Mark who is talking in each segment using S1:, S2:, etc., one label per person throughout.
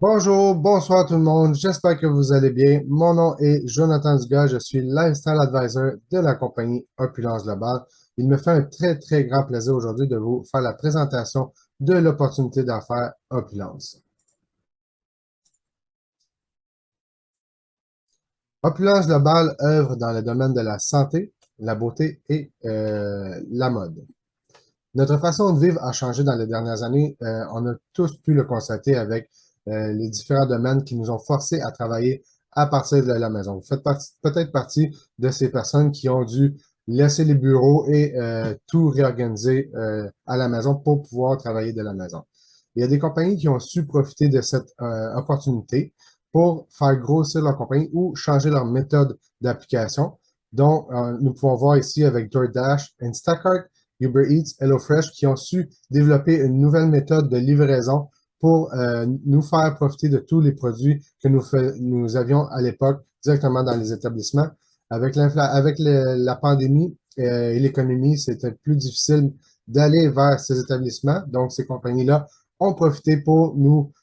S1: Bonjour, bonsoir tout le monde, j'espère que vous allez bien. Mon nom est Jonathan Dugas, je suis Lifestyle Advisor de la compagnie Opulence Globale. Il me fait un très grand plaisir aujourd'hui de vous faire la présentation de l'opportunité d'affaires Opulence. Opulence Globale œuvre dans le domaine de la santé, la beauté et la mode. Notre façon de vivre a changé dans les dernières années. On a tous pu le constater avec les différents domaines qui nous ont forcés à travailler à partir de la maison. Vous faites peut-être partie de ces personnes qui ont dû laisser les bureaux et tout réorganiser à la maison pour pouvoir travailler de la maison. Il y a des compagnies qui ont su profiter de cette opportunité pour faire grossir leur compagnie ou changer leur méthode d'application. Donc, nous pouvons voir ici avec DoorDash, Instacart, Uber Eats, HelloFresh, qui ont su développer une nouvelle méthode de livraison pour nous faire profiter de tous les produits que nous avions à l'époque directement dans les établissements. Avec la pandémie et l'économie, c'était plus difficile d'aller vers ces établissements. Donc, ces compagnies-là ont profité pour nous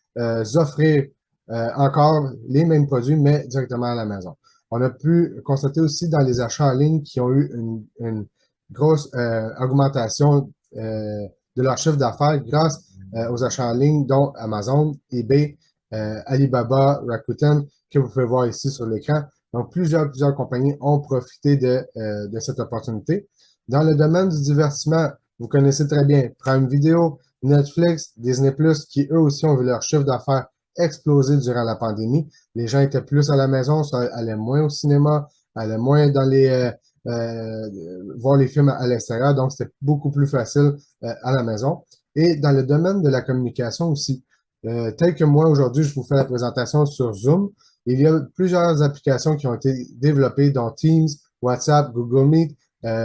S1: offrir encore les mêmes produits, mais directement à la maison. On a pu constater aussi dans les achats en ligne qui ont eu une grosse augmentation de leur chiffre d'affaires grâce aux achats en ligne, dont Amazon, eBay, Alibaba, Rakuten, que vous pouvez voir ici sur l'écran. Donc, plusieurs compagnies ont profité de cette opportunité. Dans le domaine du divertissement, vous connaissez très bien Prime Video, Netflix, Disney+, qui eux aussi ont vu leur chiffre d'affaires exploser durant la pandémie. Les gens étaient plus à la maison, allaient moins au cinéma, allaient moins dans voir les films à l'extérieur, donc c'était beaucoup plus facile à la maison. Et dans le domaine de la communication aussi, tel que moi aujourd'hui, je vous fais la présentation sur Zoom, il y a plusieurs applications qui ont été développées, dont Teams, WhatsApp, Google Meet,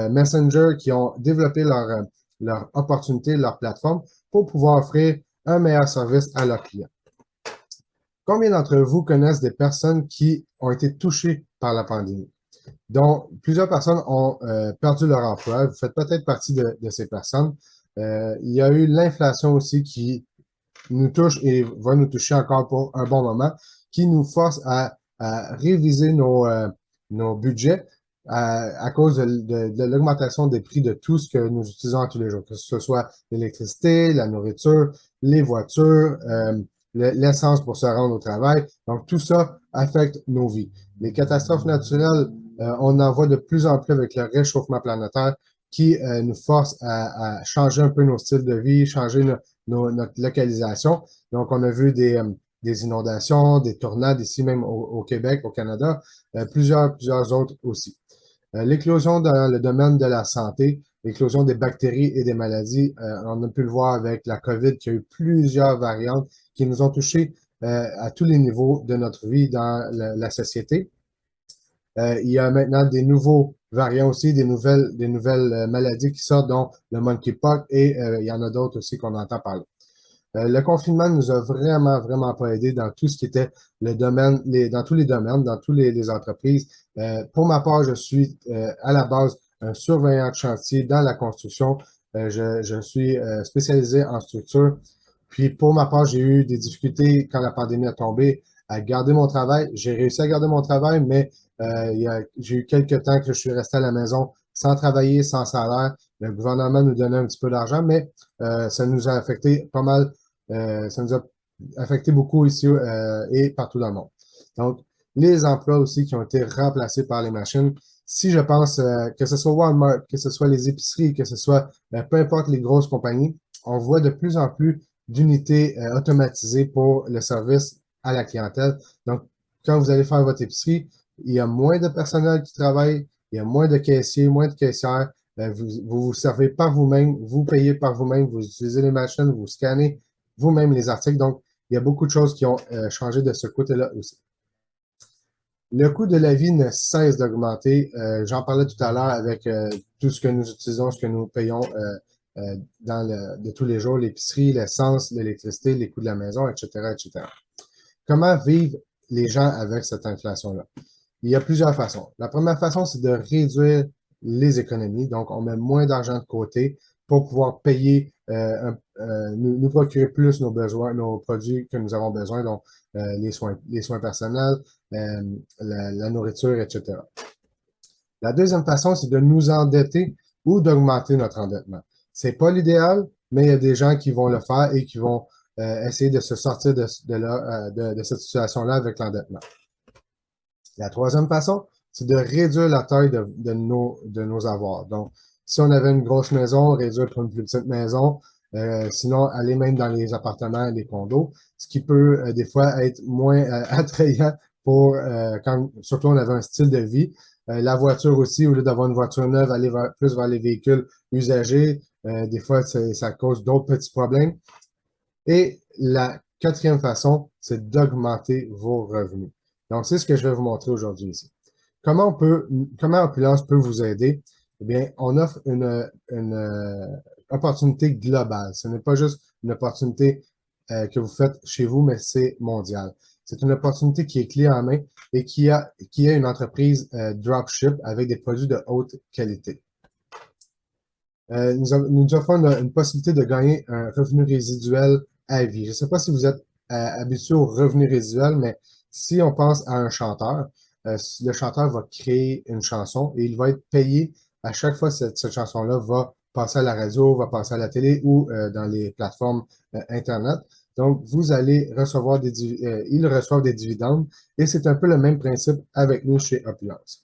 S1: Messenger, qui ont développé leur opportunité, leur plateforme pour pouvoir offrir un meilleur service à leurs clients. Combien d'entre vous connaissent des personnes qui ont été touchées par la pandémie? Donc, plusieurs personnes ont perdu leur emploi. Vous faites peut-être partie de ces personnes. Il y a eu l'inflation aussi qui nous touche et va nous toucher encore pour un bon moment, qui nous force à réviser nos budgets à cause de l'augmentation des prix de tout ce que nous utilisons tous les jours, que ce soit l'électricité, la nourriture, les voitures, l'essence pour se rendre au travail. Donc, tout ça affecte nos vies. Les catastrophes naturelles, on en voit de plus en plus avec le réchauffement planétaire qui nous force à changer un peu nos styles de vie, changer notre localisation. Donc, on a vu des inondations, des tornades ici même au Québec, au Canada, plusieurs autres aussi. L'éclosion dans le domaine de la santé, l'éclosion des bactéries et des maladies, on a pu le voir avec la COVID, qui a eu plusieurs variantes qui nous ont touchés à tous les niveaux de notre vie dans la société. Il y a maintenant des nouveaux variants aussi, des nouvelles maladies qui sortent, dont le monkeypox, et il y en a d'autres aussi qu'on entend parler. Le confinement nous a vraiment pas aidé dans tout ce qui était le domaine, dans tous les domaines, dans toutes les entreprises. Pour ma part, je suis à la base un surveillant de chantier dans la construction. Je suis spécialisé en structure. Puis pour ma part, j'ai eu des difficultés quand la pandémie a tombé à garder mon travail. J'ai réussi à garder mon travail, mais j'ai eu quelques temps que je suis resté à la maison sans travailler, sans salaire. Le gouvernement nous donnait un petit peu d'argent, mais ça nous a affecté pas mal, ça nous a affecté beaucoup ici et partout dans le monde. Donc, les emplois aussi qui ont été remplacés par les machines. Si je pense que ce soit Walmart, que ce soit les épiceries, que ce soit peu importe les grosses compagnies, on voit de plus en plus d'unités automatisées pour le service à la clientèle. Donc, quand vous allez faire votre épicerie, il y a moins de personnel qui travaille, il y a moins de caissiers, moins de caissières. Vous servez par vous-même, vous payez par vous-même, vous utilisez les machines, vous scannez vous-même les articles. Donc, il y a beaucoup de choses qui ont changé de ce côté-là aussi. Le coût de la vie ne cesse d'augmenter. J'en parlais tout à l'heure avec tout ce que nous utilisons, ce que nous payons de tous les jours, l'épicerie, l'essence, l'électricité, les coûts de la maison, etc., etc. Comment vivent les gens avec cette inflation-là? Il y a plusieurs façons. La première façon, c'est de réduire les économies. Donc, on met moins d'argent de côté pour pouvoir payer nous procurer plus nos besoins, nos produits que nous avons besoin, donc les soins personnels, la nourriture, etc. La deuxième façon, c'est de nous endetter ou d'augmenter notre endettement. C'est pas l'idéal, mais il y a des gens qui vont le faire et qui vont essayer de se sortir de cette situation-là avec l'endettement. La troisième façon, c'est de réduire la taille de nos avoirs. Donc, si on avait une grosse maison, réduire pour une plus petite maison, sinon aller même dans les appartements et les condos, ce qui peut des fois être moins attrayant pour quand surtout on avait un style de vie. La voiture aussi, au lieu d'avoir une voiture neuve, aller plus vers les véhicules usagés, des fois ça cause d'autres petits problèmes. Et la quatrième façon, c'est d'augmenter vos revenus. Donc, c'est ce que je vais vous montrer aujourd'hui ici. Comment Opulence peut vous aider? Eh bien, on offre une opportunité globale. Ce n'est pas juste une opportunité que vous faites chez vous, mais c'est mondial. C'est une opportunité qui est clé en main et qui a une entreprise dropship avec des produits de haute qualité. Nous offrons une possibilité de gagner un revenu résiduel à vie. Je ne sais pas si vous êtes habitué au revenu résiduel, mais si on pense à un chanteur, le chanteur va créer une chanson et il va être payé à chaque fois que cette chanson-là va passer à la radio, va passer à la télé ou dans les plateformes Internet. Donc, vous allez recevoir ils reçoivent des dividendes et c'est un peu le même principe avec nous chez Opulence.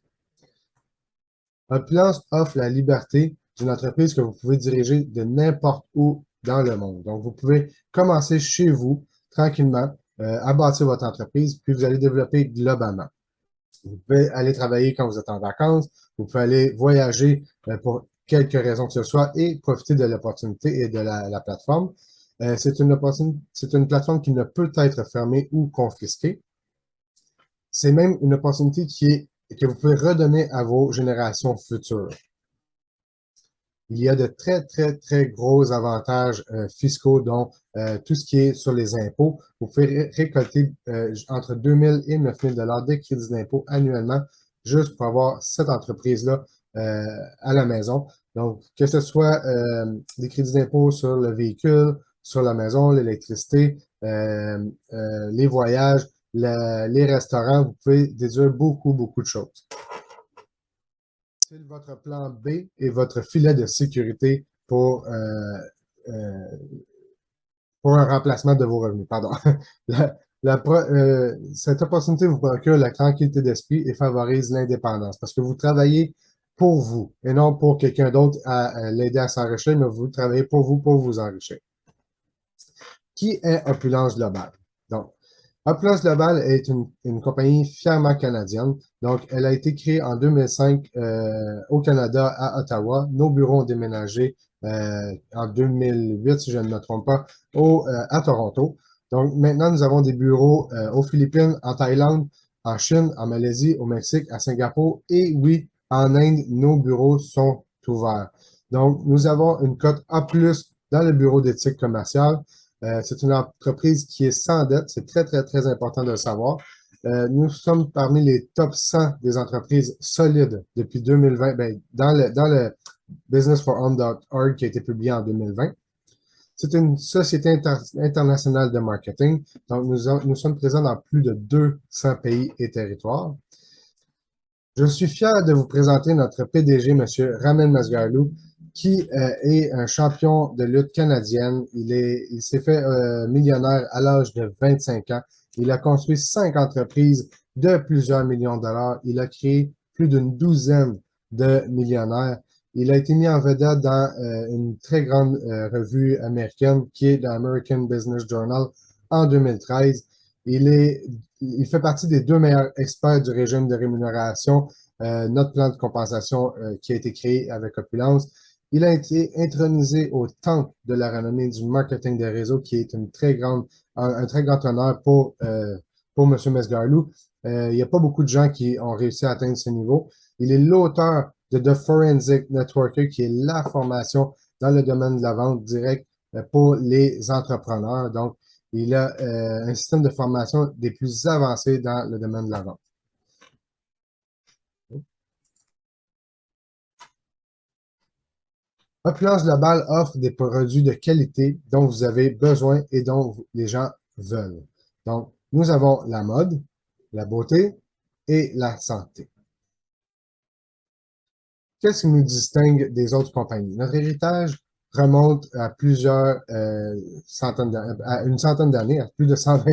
S1: Opulence offre la liberté d'une entreprise que vous pouvez diriger de n'importe où dans le monde. Donc, vous pouvez commencer chez vous, tranquillement, à bâtir votre entreprise, puis vous allez développer globalement. Vous pouvez aller travailler quand vous êtes en vacances, vous pouvez aller voyager pour quelque raison que ce soit et profiter de l'opportunité et de la plateforme. C'est une plateforme qui ne peut être fermée ou confisquée. C'est même une opportunité que vous pouvez redonner à vos générations futures. Il y a de très, très, très gros avantages fiscaux, dont tout ce qui est sur les impôts. Vous pouvez récolter entre 2 000 et 9 000 de crédits d'impôt annuellement juste pour avoir cette entreprise-là à la maison. Donc, que ce soit des crédits d'impôt sur le véhicule, sur la maison, l'électricité, les voyages, les restaurants, vous pouvez déduire beaucoup, beaucoup de choses. C'est votre plan B et votre filet de sécurité euh, pour un remplacement de vos revenus. Pardon. Cette opportunité vous procure la tranquillité d'esprit et favorise l'indépendance parce que vous travaillez pour vous et non pour quelqu'un d'autre à l'aider à s'enrichir, mais vous travaillez pour vous enrichir. Qui est Opulence Global? Donc, Opulence Global est une compagnie fièrement canadienne. Donc, elle a été créée en 2005 au Canada, à Ottawa. Nos bureaux ont déménagé en 2008, si je ne me trompe pas, à Toronto. Donc, maintenant, nous avons des bureaux aux Philippines, en Thaïlande, en Chine, en Malaisie, au Mexique, à Singapour et oui, en Inde, nos bureaux sont ouverts. Donc, nous avons une cote A+ dans le bureau d'éthique commerciale. C'est une entreprise qui est sans dette. C'est très, très, très important de le savoir. Nous sommes parmi les top 100 des entreprises solides depuis 2020, dans le businessforhome.org qui a été publié en 2020. C'est une société internationale de marketing. Donc, nous sommes présents dans plus de 200 pays et territoires. Je suis fier de vous présenter notre PDG, M. Ramen Masgarlou, qui est un champion de lutte canadienne. Il s'est fait millionnaire à l'âge de 25 ans. Il a construit 5 entreprises de plusieurs millions de dollars. Il a créé plus d'une douzaine de millionnaires. Il a été mis en vedette dans une très grande revue américaine qui est l'American Business Journal en 2013. Il fait partie des 2 meilleurs experts du régime de rémunération, notre plan de compensation qui a été créé avec Opulence. Il a été intronisé au temple de la renommée du marketing des réseaux, qui est un très grand honneur pour M. Mesgarlou. Il n'y a pas beaucoup de gens qui ont réussi à atteindre ce niveau. Il est l'auteur de The Forensic Networker, qui est la formation dans le domaine de la vente directe pour les entrepreneurs. Donc, il a un système de formation des plus avancés dans le domaine de la vente. Opulence Globale offre des produits de qualité dont vous avez besoin et dont les gens veulent. Donc, nous avons la mode, la beauté et la santé. Qu'est-ce qui nous distingue des autres compagnies? Notre héritage remonte à plusieurs à une centaine d'années, à plus de 120,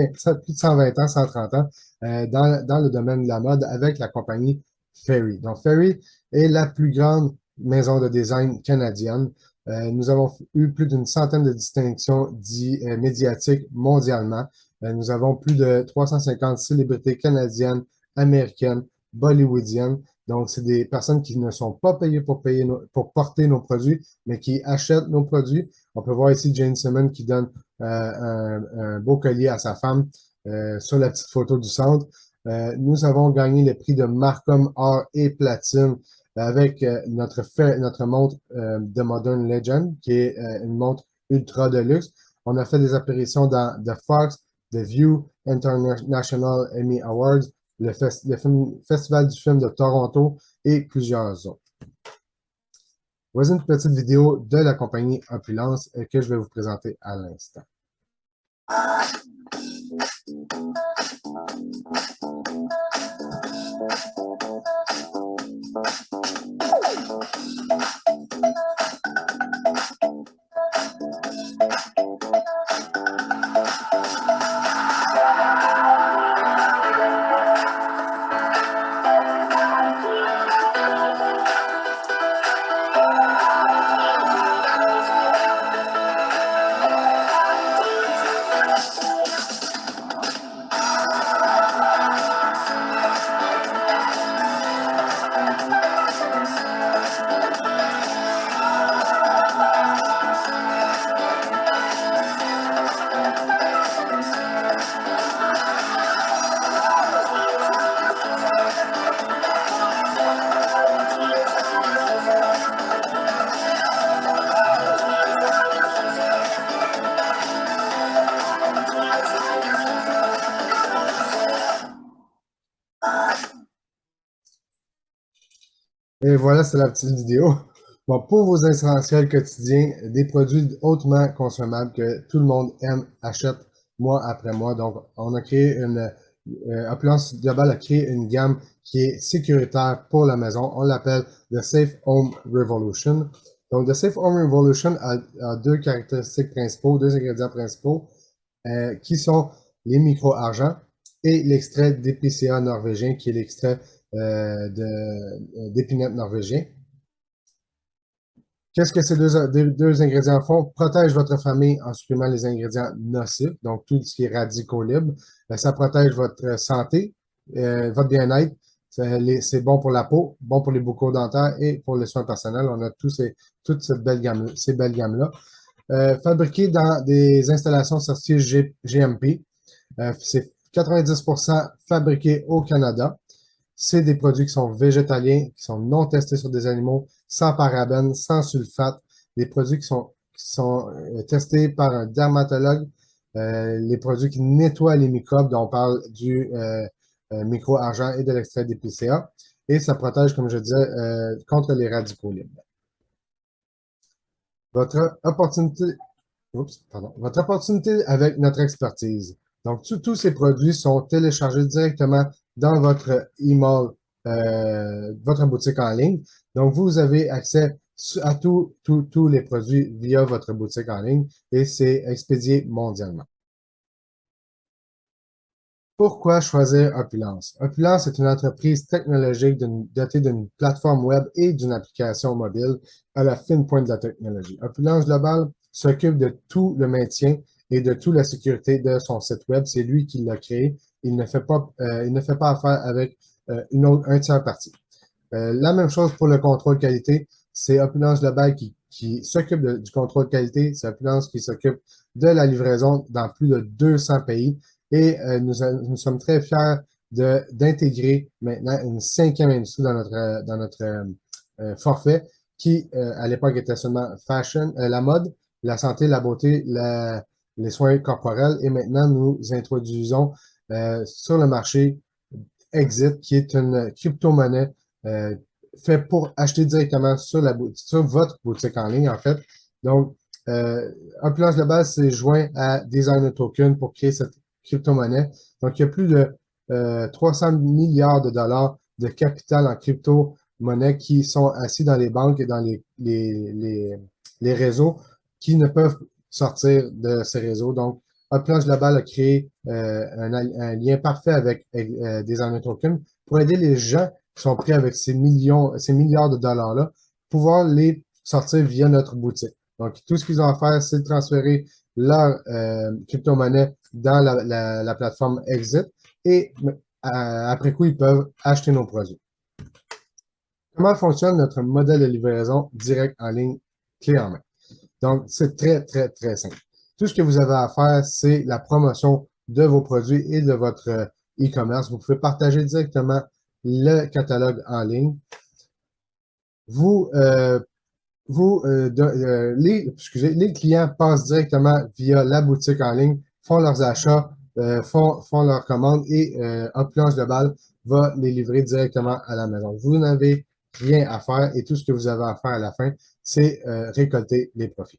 S1: plus de 120 ans, 130 ans, dans le domaine de la mode avec la compagnie Ferry. Donc, Ferry est la plus grande maison de design canadienne. Nous avons eu plus d'une centaine de distinctions médiatiques mondialement. Nous avons plus de 350 célébrités canadiennes, américaines, bollywoodiennes. Donc, c'est des personnes qui ne sont pas payées pour porter nos produits, mais qui achètent nos produits. On peut voir ici Jane Simmons qui donne un beau collier à sa femme sur la petite photo du centre. Nous avons gagné le prix de Marcom Or et Platine avec notre montre de Modern Legend, qui est une montre ultra de luxe. On a fait des apparitions dans The Fox, The View, International Emmy Awards, le Festival du film de Toronto et plusieurs autres. Voici une petite vidéo de la compagnie Opulence que je vais vous présenter à l'instant. Et voilà, c'est la petite vidéo. Bon, pour vos essentiels quotidiens, des produits hautement consommables que tout le monde aime, achète mois après mois. Donc, on a créé Opulence Global a créé une gamme qui est sécuritaire pour la maison. On l'appelle The Safe Home Revolution. Donc, The Safe Home Revolution a deux caractéristiques principaux, deux ingrédients principaux, qui sont les micro-argents et l'extrait d'épicéa norvégien, qui est l'extrait d'épinette norvégien. Qu'est-ce que ces deux ingrédients font? Protège votre famille en supprimant les ingrédients nocifs, donc tout ce qui est radicaux libres. Ça protège votre santé, votre bien-être. C'est bon pour la peau, bon pour les boucles dentaires et pour les soins personnels. On a toute cette belle gamme, ces belles gammes-là. Fabriqué dans des installations certifiées GMP. C'est 90% fabriqué au Canada. C'est des produits qui sont végétaliens, qui sont non testés sur des animaux, sans parabènes, sans sulfate. Des produits qui sont testés par un dermatologue. Les produits qui nettoient les microbes, dont on parle du micro-argent et de l'extrait d'épicéa. Et ça protège, comme je disais, contre les radicaux libres. Votre opportunité, votre opportunité avec notre expertise. Donc, tous ces produits sont téléchargés directement dans votre email, votre boutique en ligne. Donc, vous avez accès à tous les produits via votre boutique en ligne et c'est expédié mondialement. Pourquoi choisir Opulence? Opulence est une entreprise technologique dotée d'une plateforme web et d'une application mobile à la fine pointe de la technologie. Opulence Global s'occupe de tout le maintien et de toute la sécurité de son site web. C'est lui qui l'a créé. Il ne fait pas affaire avec un tiers parti. La même chose pour le contrôle qualité. C'est Opulence Global qui s'occupe du contrôle qualité. C'est Opulence qui s'occupe de la livraison dans plus de 200 pays. Et nous sommes très fiers d'intégrer maintenant une cinquième industrie dans notre forfait qui, à l'époque, était seulement fashion, la mode, la santé, la beauté, les soins corporels. Et maintenant, nous introduisons sur le marché Exit, qui est une crypto-monnaie fait pour acheter directement sur votre boutique en ligne, en fait. Donc, Opulence Global s'est joint à Designer Token pour créer cette crypto-monnaie. Donc, il y a plus de 300 milliards de dollars de capital en crypto-monnaie qui sont assis dans les banques et dans les réseaux qui ne peuvent sortir de ces réseaux. Donc, Opulence Global a créé un lien parfait avec Designer Token pour aider les gens qui sont pris avec ces milliards de dollars-là, pouvoir les sortir via notre boutique. Donc, tout ce qu'ils ont à faire, c'est de transférer leur crypto-monnaie dans la plateforme Exit et après coup, ils peuvent acheter nos produits. Comment fonctionne notre modèle de livraison direct en ligne clé en main? Donc, c'est très, très, très simple. Tout ce que vous avez à faire, c'est la promotion de vos produits et de votre e-commerce. Vous pouvez partager directement le catalogue en ligne. Vous, les clients passent directement via la boutique en ligne, font leurs achats, font leurs commandes et Opulence Global va les livrer directement à la maison. Vous n'avez rien à faire et tout ce que vous avez à faire à la fin, c'est récolter les profits.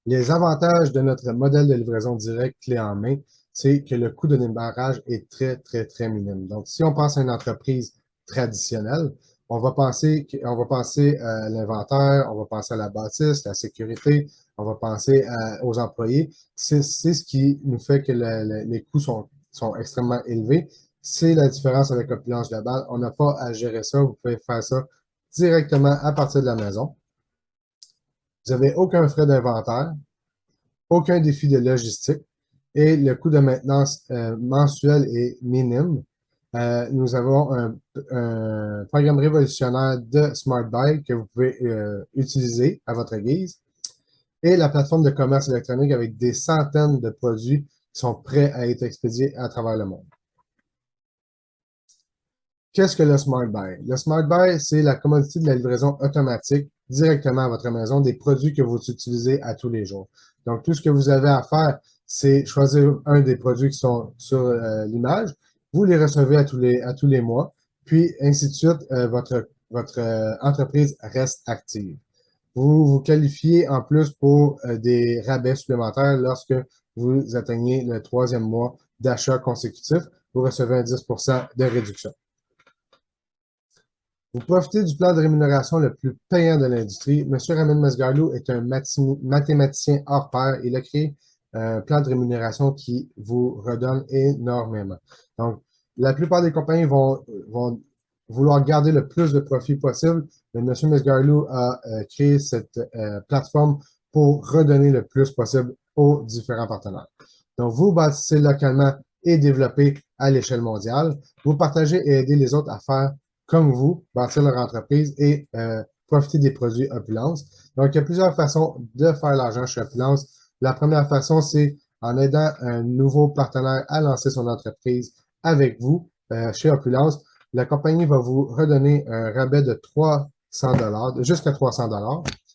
S1: Les avantages de notre modèle de livraison directe clé en main, c'est que le coût de démarrage est très, très, très minime. Donc, si on pense à une entreprise traditionnelle, on va penser à l'inventaire, on va penser à la bâtisse, la sécurité, on va penser aux employés. C'est ce qui nous fait que les coûts sont extrêmement élevés. C'est la différence avec Opulence Global. On n'a pas à gérer ça. Vous pouvez faire ça directement à partir de la maison. Vous n'avez aucun frais d'inventaire, aucun défi de logistique et le coût de maintenance mensuel est minime. Nous avons un programme révolutionnaire de Smart Buy que vous pouvez utiliser à votre guise et la plateforme de commerce électronique avec des centaines de produits qui sont prêts à être expédiés à travers le monde. Qu'est-ce que le Smart Buy? Le Smart Buy, c'est la commodité de la livraison automatique directement à votre maison des produits que vous utilisez à tous les jours. Donc, tout ce que vous avez à faire, c'est choisir un des produits qui sont sur l'image. Vous les recevez à tous les mois, puis ainsi de suite, votre entreprise reste active. Vous vous qualifiez en plus pour des rabais supplémentaires lorsque vous atteignez le 3e mois d'achat consécutif. Vous recevez un 10% de réduction. Vous profitez du plan de rémunération le plus payant de l'industrie. Monsieur Ramin Masgarlou est un mathématicien hors pair. Il a créé un plan de rémunération qui vous redonne énormément. Donc, la plupart des compagnies vont vouloir garder le plus de profit possible, mais Monsieur Masgarlou a créé cette plateforme pour redonner le plus possible aux différents partenaires. Donc, vous bâtissez localement et développez à l'échelle mondiale. Vous partagez et aidez les autres à faire comme vous, bâtir leur entreprise et profiter des produits Opulence. Donc, il y a plusieurs façons de faire l'argent chez Opulence. La première façon, c'est en aidant un nouveau partenaire à lancer son entreprise avec vous chez Opulence. La compagnie va vous redonner un rabais de 300 jusqu'à 300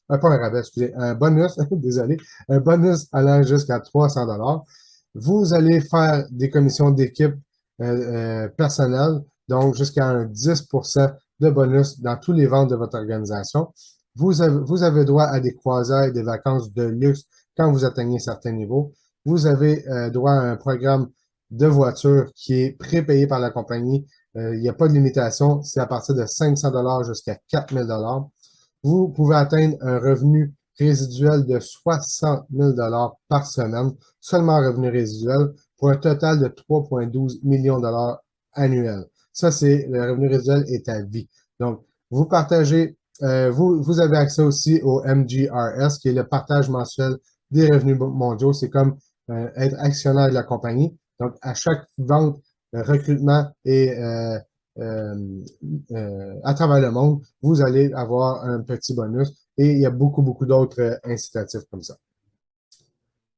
S1: pas un rabais, excusez, un bonus, désolé, un bonus allant jusqu'à 300 Vous allez faire des commissions d'équipe personnelles, donc jusqu'à un 10% de bonus dans tous les ventes de votre organisation. Vous avez droit à des croisières et des vacances de luxe quand vous atteignez certains niveaux. Vous avez droit à un programme de voiture qui est prépayé par la compagnie. Il n'y a pas de limitation. C'est à partir de 500 jusqu'à 4000 Vous pouvez atteindre un revenu résiduel de 60 000 par semaine, seulement revenu résiduel, pour un total de 3,12 millions de dollars annuels. Ça, c'est le revenu résiduel est à vie. Donc, vous partagez, vous avez accès aussi au MGRS, qui est le partage mensuel des revenus mondiaux. C'est comme être actionnaire de la compagnie. Donc, à chaque vente, recrutement et à travers le monde, vous allez avoir un petit bonus et il y a beaucoup, beaucoup d'autres incitatifs comme ça.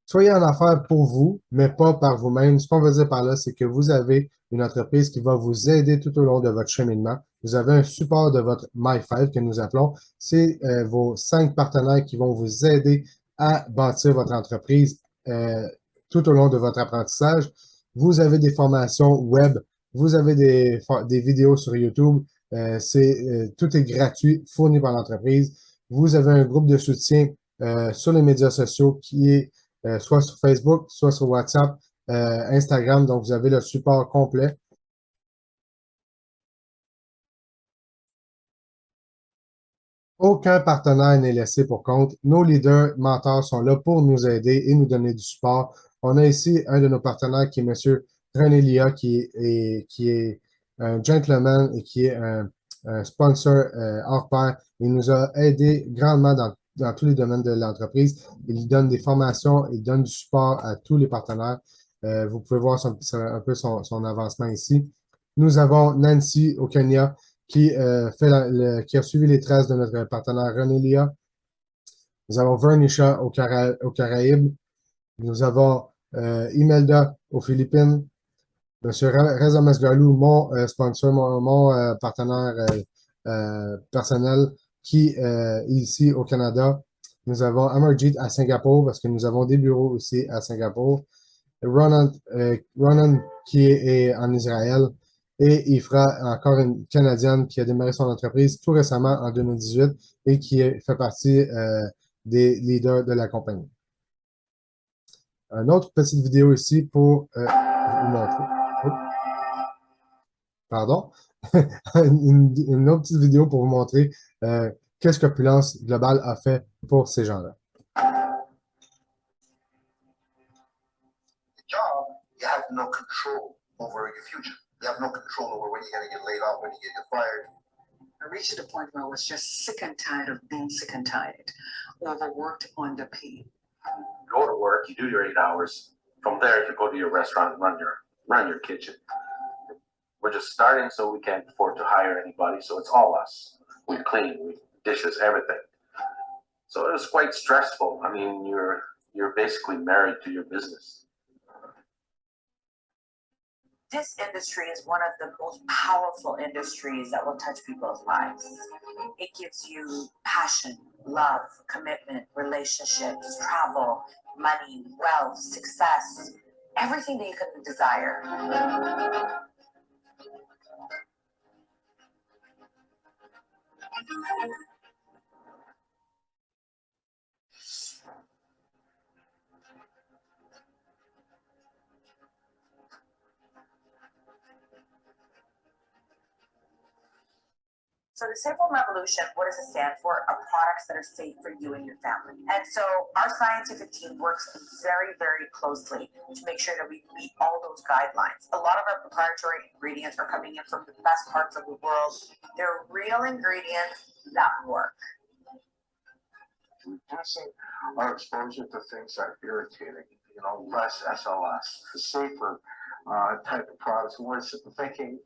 S1: Soyez en affaires pour vous, mais pas par vous-même. Ce qu'on veut dire par là, c'est que vous avez une entreprise qui va vous aider tout au long de votre cheminement. Vous avez un support de votre My5 que nous appelons. C'est vos 5 partenaires qui vont vous aider à bâtir votre entreprise tout au long de votre apprentissage. Vous avez des formations web, vous avez des vidéos sur YouTube, Tout est gratuit, fourni par l'entreprise. Vous avez un groupe de soutien sur les médias sociaux qui est soit sur Facebook, soit sur WhatsApp, Instagram. Donc, vous avez le support complet. Aucun partenaire n'est laissé pour compte. Nos leaders, mentors sont là pour nous aider et nous donner du support. On a ici un de nos partenaires qui est Monsieur René Lia, qui est un gentleman et qui est un sponsor hors pair. Il nous a aidé grandement dans tous les domaines de l'entreprise. Il donne des formations, il donne du support à tous les partenaires. Vous pouvez voir un peu son avancement ici. Nous avons Nancy au Kenya qui a suivi les traces de notre partenaire René Lia. Nous avons Vernisha aux Caraïbes. Nous avons Imelda aux Philippines. Monsieur Reza Mesgalou, mon sponsor, mon partenaire personnel, qui est ici au Canada. Nous avons Amarjeet à Singapour, parce que nous avons des bureaux aussi à Singapour. Ronan qui est en Israël. Et il fera encore une Canadienne qui a démarré son entreprise tout récemment en 2018 et qui fait partie des leaders de la compagnie. Une autre petite vidéo ici pour vous montrer. Oh, pardon. Une autre petite vidéo pour vous montrer qu'est-ce qu'Opulence Globale a fait pour ces gens-là.
S2: Job, you have no control over your future. You have no control over when you're going to get laid off, when you get fired.
S3: I reached a point where I was just sick and tired of being sick and tired, overworked, underpaid.
S4: You go to work, you do your 8 hours. From there, you go to your restaurant and run your kitchen. We're just starting, so we can't afford to hire anybody. So it's all us. We clean, we dishes, everything. So it was quite stressful. I mean, you're basically married to your business.
S5: This industry is one of the most powerful industries that will touch people's lives. It gives you passion, love, commitment, relationships, travel, money, wealth, success, everything that you can desire. So the Safe Home Revolution, what does it stand for? Are products that are safe for you and your family. And so our scientific team works very, very closely to make sure that we meet all those guidelines. A lot of our proprietary ingredients are coming in from the best parts of the world. They're real ingredients that work.
S2: Reducing our exposure to things that are irritating, less SLS, safer type of products. We're thinking,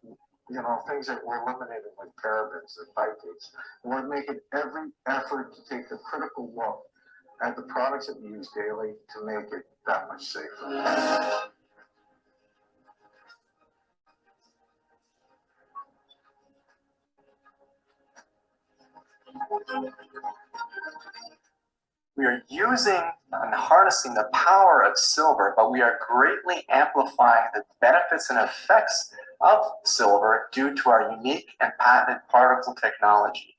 S2: things that we're eliminating like parabens and phytates. We're making every effort to take a critical look at the products that we use daily to make it that much safer.
S6: We are using and harnessing the power of silver, but we are greatly amplifying the benefits and effects of silver due to our unique and patented particle technology.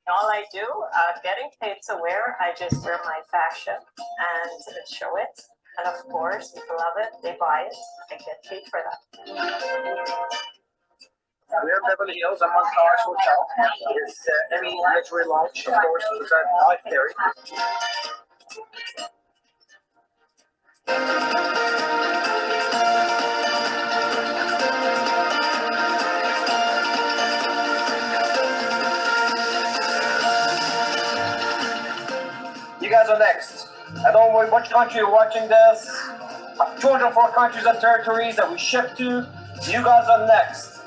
S7: All I do, getting paid to wear, I just wear my fashion and show it. And of course, people love it, they buy it, I get paid for that.
S8: We're Beverly Hills, I'm on Taj Hotel. It's Emmy Luxury Lounge, of course, present Live Ferry. You guys are next. I don't know which country you're watching this. 204 countries and territories that we ship to. You guys are next.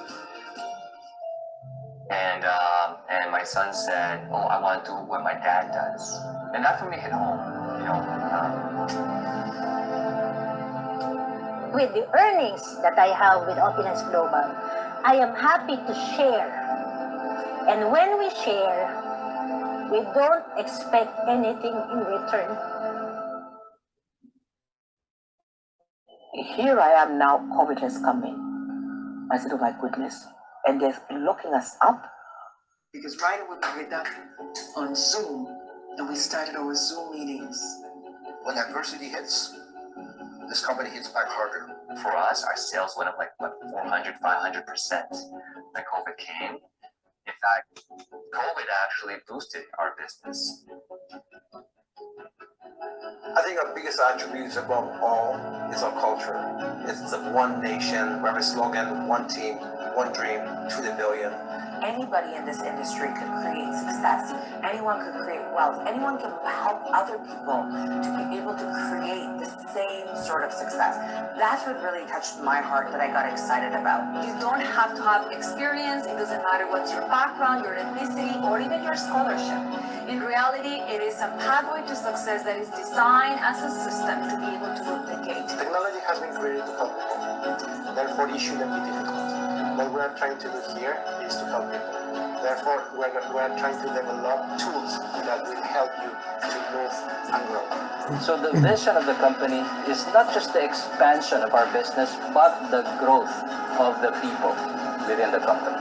S9: And my son said, "Oh, I want to do what my dad does," and that for me hit home.
S10: With the earnings that I have with Opulence Global, I am happy to share And when we share, we don't expect anything in return.
S3: Here I am now, COVID has come in. I said, oh my goodness. And they're locking us up. Because right away we did that on Zoom, and we started our Zoom meetings.
S11: When adversity hits, this company hits back harder.
S9: For us, our sales went up like, what, 400, 500% when COVID came. In fact, COVID actually boosted our business.
S11: I think our biggest attribute above all is our culture. It's the one nation, we have a slogan, one team, one dream, to the billion.
S5: Anybody in this industry could create success. Anyone could create wealth. Anyone can help other people to be able to create the same sort of success. That's what really touched my heart that I got excited about.
S3: You don't have to have experience. It doesn't matter what's your background, your ethnicity, or even your scholarship. In reality, it is a pathway to success that is designed as a system to be able to replicate.
S11: Technology has been created to help people. Therefore, it shouldn't be difficult. What we're trying to do here is to help people. Therefore, we're trying to develop tools that will help you to move and grow.
S8: So the vision of the company is not just the expansion of our business, but the growth of the people within the company.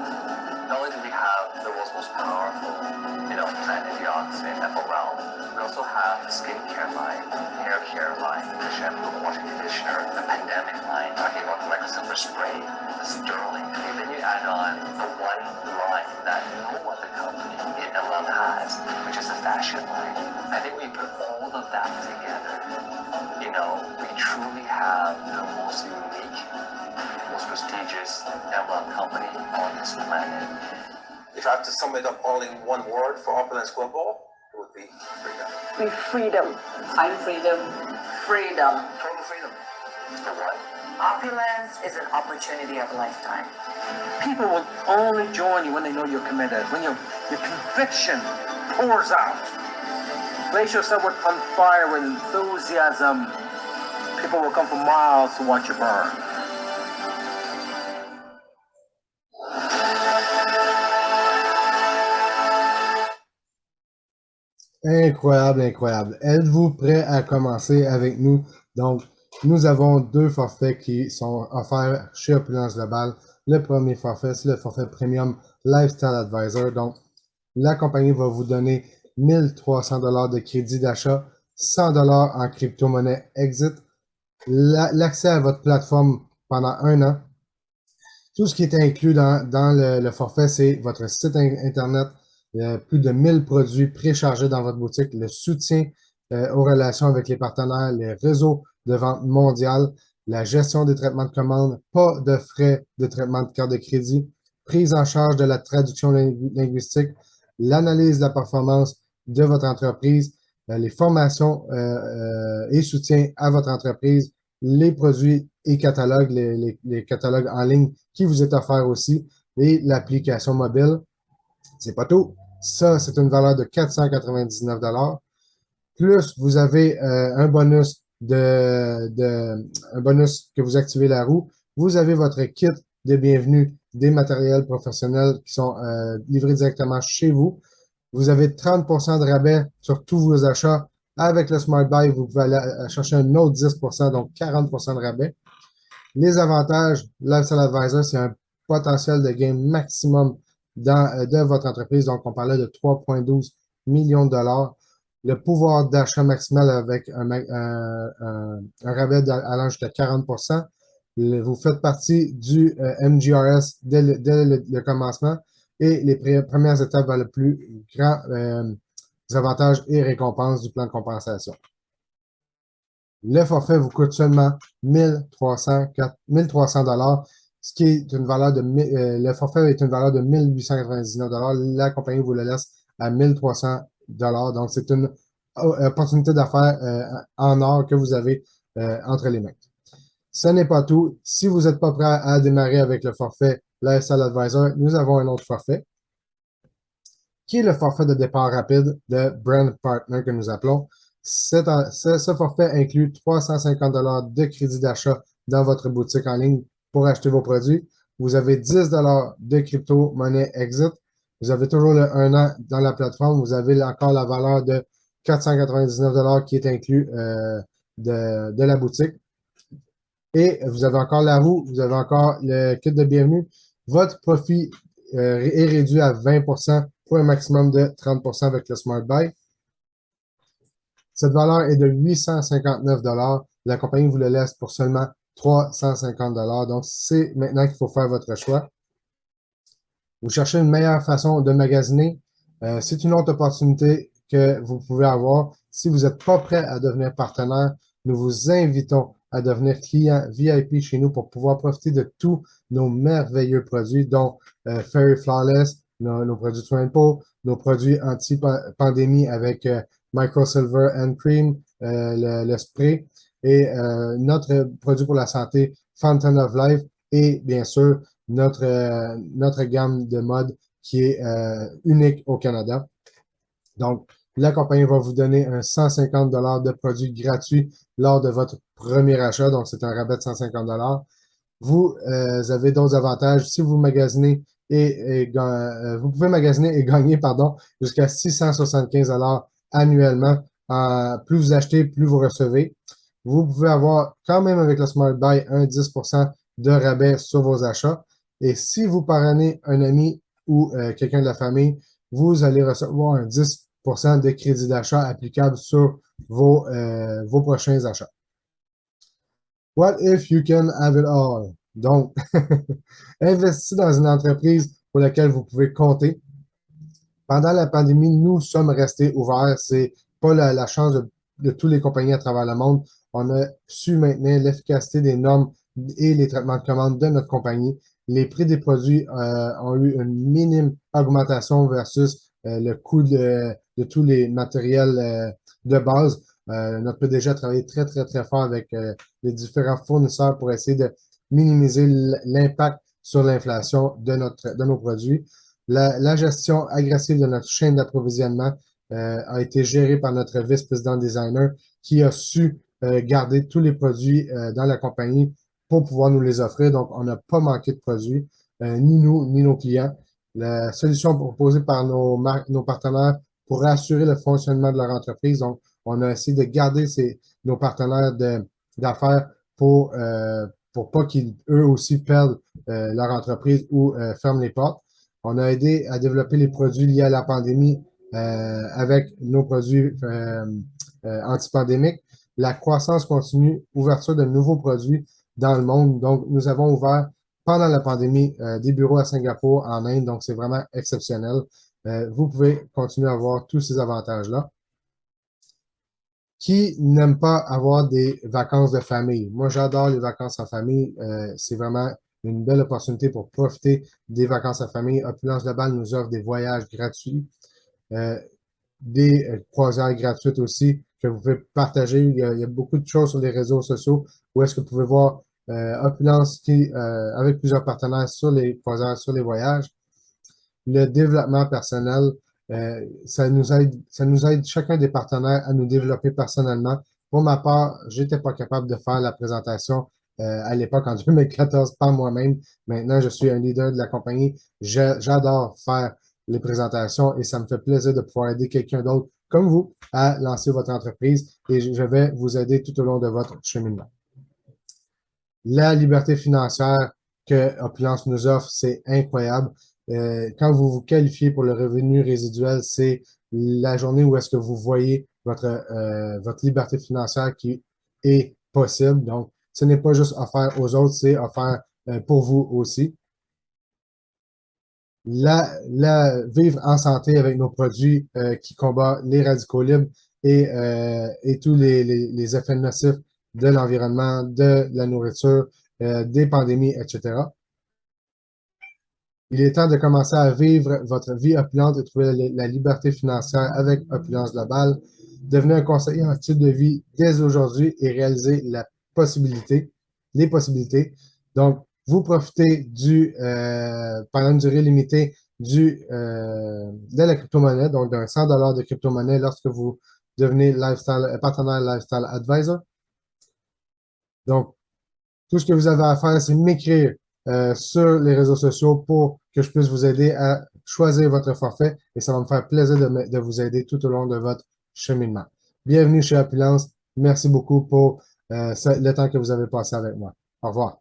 S9: Not only do we have the world's most powerful, plant antioxidant, FOL, we also have the skincare line, hair care line, the shampoo, the washing conditioner, the pandemic line, talking about the microsilver spray, the Sterling. And then you add on the one line that no other company in MLM has, which is the fashion line. I think we put all of that together. We truly have the most unique, most prestigious MLM company on this planet.
S11: If I have to sum it up all in one word for Opulence Global, it would be freedom.
S3: With freedom. I'm freedom. Freedom.
S11: Total freedom.
S9: For what?
S5: Opulence is an opportunity of a lifetime.
S8: People will only join you when they know you're committed, when your conviction pours out. Place yourself on fire with enthusiasm. People will come for miles to watch you burn.
S1: Incroyable, incroyable. Êtes-vous prêt à commencer avec nous? Donc, nous avons deux forfaits qui sont offerts chez Opulence Global. Le premier forfait, c'est le forfait Premium Lifestyle Advisor. Donc, la compagnie va vous donner 1 300 $ de crédit d'achat, 100 $ en crypto-monnaie Exit, l'accès à votre plateforme pendant 1 an. Tout ce qui est inclus dans le forfait, c'est votre site Internet, plus de 1000 produits préchargés dans votre boutique, le soutien aux relations avec les partenaires, les réseaux de vente mondial, la gestion des traitements de commandes, pas de frais de traitement de carte de crédit, prise en charge de la traduction linguistique, l'analyse de la performance de votre entreprise, les formations et soutien à votre entreprise, les produits et catalogues, les catalogues en ligne qui vous est offert aussi, et l'application mobile. C'est pas tout. Ça, c'est une valeur de 499 $. Plus, vous avez un bonus un bonus que vous activez la roue. Vous avez votre kit de bienvenue des matériels professionnels qui sont livrés directement chez vous. Vous avez 30% de rabais sur tous vos achats. Avec le Smart Buy, vous pouvez aller chercher un autre 10%, donc 40% de rabais. Les avantages, Lifestyle Advisor, c'est un potentiel de gain maximum de votre entreprise. Donc, on parlait de 3,12 millions de $. Le pouvoir d'achat maximal avec un rabais allant jusqu'à 40%. Vous faites partie du MGRS dès le commencement et les premières étapes vers le plus grand avantages et récompenses du plan de compensation. Le forfait vous coûte seulement 1 300 $, ce qui est une valeur de le forfait est une valeur de 1 899 $. La compagnie vous le laisse à 1 300 $. Donc, c'est une opportunité d'affaires en or que vous avez entre les mains. Ce n'est pas tout. Si vous n'êtes pas prêt à démarrer avec le forfait Lifestyle Advisor, nous avons un autre forfait qui est le forfait de départ rapide de Brand Partner que nous appelons. Ce forfait inclut 350 $ de crédit d'achat dans votre boutique en ligne pour acheter vos produits. Vous avez 10 $ de crypto-monnaie Exit Vous avez toujours le 1 an dans la plateforme. Vous avez encore la valeur de 499 qui est inclus de la boutique. Et vous avez encore la roue, vous avez encore le kit de bienvenue. Votre profit est réduit à 20% pour un maximum de 30% avec le Smart Buy. Cette valeur est de 859 $. La compagnie vous le laisse pour seulement 350 $. Donc, c'est maintenant qu'il faut faire votre choix. Vous cherchez une meilleure façon de magasiner. C'est une autre opportunité que vous pouvez avoir. Si vous n'êtes pas prêt à devenir partenaire, nous vous invitons à devenir client VIP chez nous pour pouvoir profiter de tous nos merveilleux produits, dont Fairy Flawless, nos produits Twinpo, nos produits anti-pandémie avec Micro Silver and Cream, le spray, et notre produit pour la santé, Fountain of Life, et bien sûr, notre gamme de mode qui est unique au Canada. Donc, la compagnie va vous donner un 150 $ de produits gratuits lors de votre premier achat. Donc, c'est un rabais de 150 $. Vous avez d'autres avantages. Si vous magasinez vous pouvez magasiner et gagner, jusqu'à 675 $ annuellement. Plus vous achetez, plus vous recevez. Vous pouvez avoir quand même avec le Smart Buy un 10% de rabais sur vos achats. Et si vous parrainez un ami ou quelqu'un de la famille, vous allez recevoir un 10% de crédit d'achat applicable sur vos prochains achats. What if you can have it all? Donc, investissez dans une entreprise pour laquelle vous pouvez compter. Pendant la pandémie, nous sommes restés ouverts. C'est pas la chance de toutes les compagnies à travers le monde. On a su maintenir l'efficacité des normes et les traitements de commandes de notre compagnie. Les prix des produits ont eu une minime augmentation versus le coût de tous les matériels de base. Notre PDG a travaillé très, très, très fort avec les différents fournisseurs pour essayer de minimiser l'impact sur l'inflation de nos produits. La gestion agressive de notre chaîne d'approvisionnement a été gérée par notre vice-président designer qui a su garder tous les produits dans la compagnie pour pouvoir nous les offrir. Donc, on n'a pas manqué de produits, ni nous, ni nos clients. La solution proposée par nos partenaires pour assurer le fonctionnement de leur entreprise. Donc, on a essayé de garder nos partenaires d'affaires pour pas qu'ils, eux aussi, perdent leur entreprise ou ferment les portes. On a aidé à développer les produits liés à la pandémie avec nos produits antipandémiques. La croissance continue, ouverture de nouveaux produits dans le monde. Donc, nous avons ouvert pendant la pandémie des bureaux à Singapour, en Inde. Donc, c'est vraiment exceptionnel. Vous pouvez continuer à avoir tous ces avantages-là. Qui n'aime pas avoir des vacances de famille? Moi, j'adore les vacances en famille. C'est vraiment une belle opportunité pour profiter des vacances en famille. Opulence Globale nous offre des voyages gratuits, des croisières gratuites aussi que vous pouvez partager. Il y a beaucoup de choses sur les réseaux sociaux où est-ce que vous pouvez voir Opulence avec plusieurs partenaires sur les croisières, sur les voyages. Le développement personnel, ça nous aide chacun des partenaires à nous développer personnellement. Pour ma part, j'étais pas capable de faire la présentation à l'époque en 2014 par moi-même. Maintenant, je suis un leader de la compagnie. J'adore faire les présentations et ça me fait plaisir de pouvoir aider quelqu'un d'autre comme vous à lancer votre entreprise et je vais vous aider tout au long de votre cheminement. La liberté financière que Opulence nous offre, c'est incroyable. Quand vous vous qualifiez pour le revenu résiduel, c'est la journée où est-ce que vous voyez votre liberté financière qui est possible. Donc, ce n'est pas juste offert aux autres, c'est offert pour vous aussi. Vivre en santé avec nos produits qui combattent les radicaux libres et tous les effets nocifs de l'environnement, de la nourriture, des pandémies, etc. Il est temps de commencer à vivre votre vie opulente et trouver la liberté financière avec Opulence Globale. Devenez un conseiller en style de vie dès aujourd'hui et réalisez les possibilités. Donc, vous profitez pendant une durée limitée de la crypto-monnaie, donc d'un 100 $ de crypto-monnaie lorsque vous devenez partenaire Lifestyle Advisor. Donc, tout ce que vous avez à faire, c'est m'écrire sur les réseaux sociaux pour que je puisse vous aider à choisir votre forfait et ça va me faire plaisir de vous aider tout au long de votre cheminement. Bienvenue chez Opulence. Merci beaucoup pour le temps que vous avez passé avec moi. Au revoir.